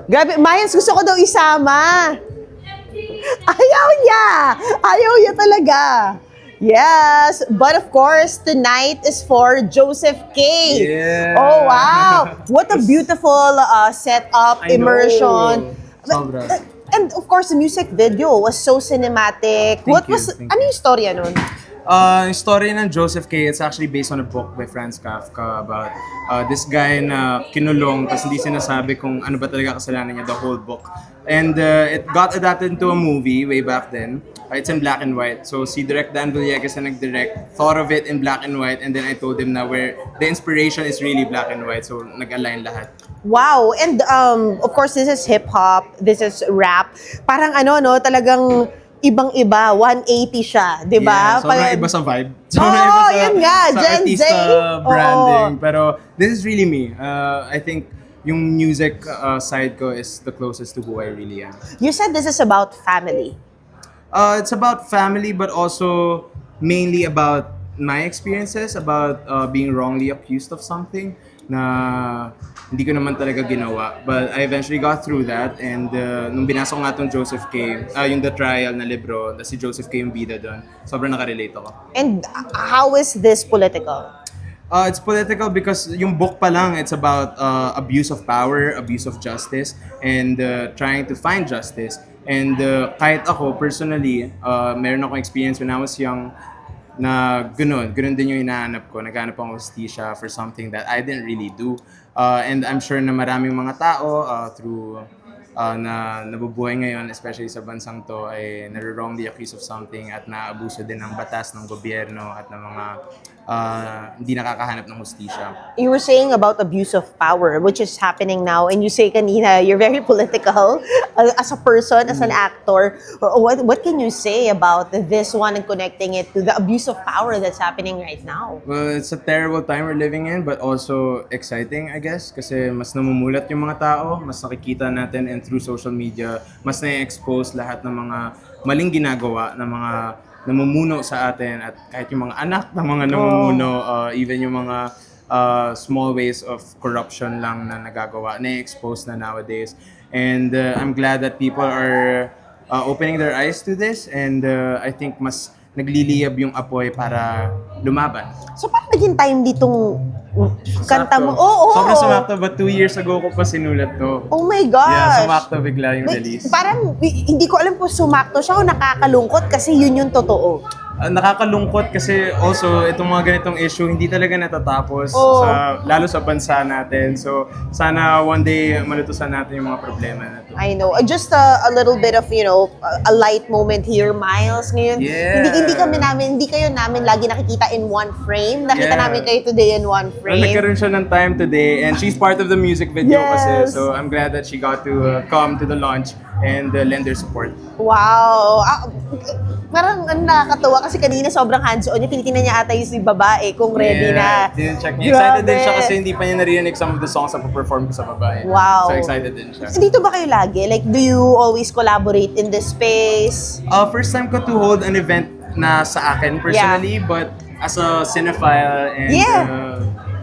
Grabe, Miles, gusto ko daw isama. Ayaw niya! Ayaw niya talaga. Yes, but of course, tonight is for Joseph K. Yeah. Oh, wow. What a beautiful setup, I know. immersion. Sobra. And of course, the music video was so cinematic. Thank you. Ano yung storya nun? Yung story ng Joseph K, it's actually based on a book by Franz Kafka about this guy na kinulong tapos hindi sinasabi kung ano ba talaga kasalanan niya, the whole book. And it got adapted into a movie way back then. It's in black and white. So si Direk Dan Villegas na nag-direct, thought of it in black and white, and then I told him na where the inspiration is really black and white. So nag-align lahat. Wow. And of course, this is hip-hop, this is rap. Parang ano, no, talagang ibang-iba, 180 siya, di ba? Yeah, sobrang iba sa vibe. Yan nga, Gen Z. Branding. Pero this is really me. I think yung music side ko is the closest to who I really am. You said this is about family. It's about family, but also mainly about my experiences, about being wrongly accused of something na hindi ko naman talaga ginawa. But I eventually got through that, and nung binasa ko nga itong Joseph K, yung The Trial na libro, si Joseph K yung bida doon, sobrang nakarelate ako. And how is this political? It's political because yung book pa lang, it's about abuse of power, abuse of justice, and trying to find justice. And kahit ako, personally, meron akong experience when I was young na ganun din yung hinahanap ko. Naghanap akong hustisya for something that I didn't really do. And I'm sure na maraming mga tao through na nabubuhay ngayon, especially sa bansang to, ay nare-wrongly accused of something at naabuso din ng batas ng gobyerno at ng mga hindi nakakahanap ng hustisya. You were saying about abuse of power, which is happening now, and you say kanina, you're very political as a person, as an actor. What can you say about this one and connecting it to the abuse of power that's happening right now? Well, it's a terrible time we're living in, but also exciting, I guess, kasi mas namumulat yung mga tao, mas nakikita natin, and through social media, mas na-expose lahat ng mga maling ginagawa ng mga namumuno sa atin, at kahit yung mga anak ng mga namumuno, even yung mga small ways of corruption lang na nagagawa, na-expose na nowadays. And I'm glad that people are opening their eyes to this, and I think mas nagliliyab yung apoy para lumaban. So, paano naging time ditong kanta mo? Oo. Sobrang sumakto, but 2 years ago ko pa sinulat to. Oh my gosh! Yeah, sumakto bigla yung Wait, release. parang hindi ko alam kung sumakto siya o nakakalungkot kasi yun yung totoo. Nakakalungkot kasi also itong mga ganitong issue hindi talaga natatapos lalo sa bansa natin. So sana one day malutusan natin yung mga problema na to. I know. Just a little bit of, a light moment here, Miles. Ngayon, Yeah. hindi kayo namin lagi nakikita in one frame. Nakita Yeah. namin kayo today in one frame. Nagkaroon siya ng time today, and she's part of the music video Yes. kasi. So I'm glad that she got to come to the launch and lend her support. Wow. Parang nakakatuwa kasi kanina sobrang hands-on niya. Tinitingnan niya ata yung si babae kung ready na. Check niya. Excited din siya Grabe. kasi hindi pa niya narinig some of the songs na perform ko sa babae. Wow. So excited din siya. Dito ba kayo lagi? Like, do you always collaborate in this space? First time ko to hold an event na sa akin personally, but as a cinephile and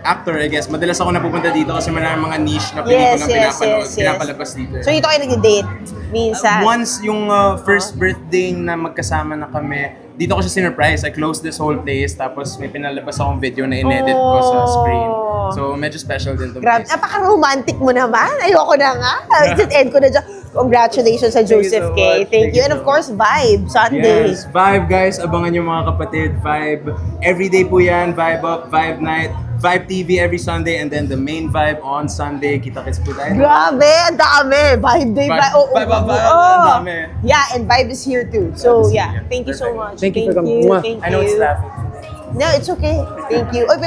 actor, I guess, madalas ako napupunta dito kasi maraming mga niche na pelikula pinapalabas dito. So, dito kayo nag-date minsan? Once yung first birthday na magkasama na kami, dito ko siya sinurprise. I closed this whole place, tapos may pinalabas akong video na in-edit ko sa screen. So, medyo special din to. Grabe, napaka-romantic mo naman. Ayoko na nga. Just end ko na dyan. Congratulations sa Joseph Thank you so K. much. Thank you. And of course, Vibe, Sunday. Yes, Vibe guys, abangan yung mga kapatid. Vibe, everyday po yan. Vibe Up, Vibe Night, Vibe TV every Sunday, and then the main Vibe on Sunday. Kita-kits po tayo. Grabe, ang dami. Vibe Day. Vibe Up, ang dami. Yeah, and Vibe is here too. So, Vibe is yeah. here. Thank you so Perfect. much. Thank you for coming. Thank I know it's you. laughing. No, it's okay. Thank you. Oy,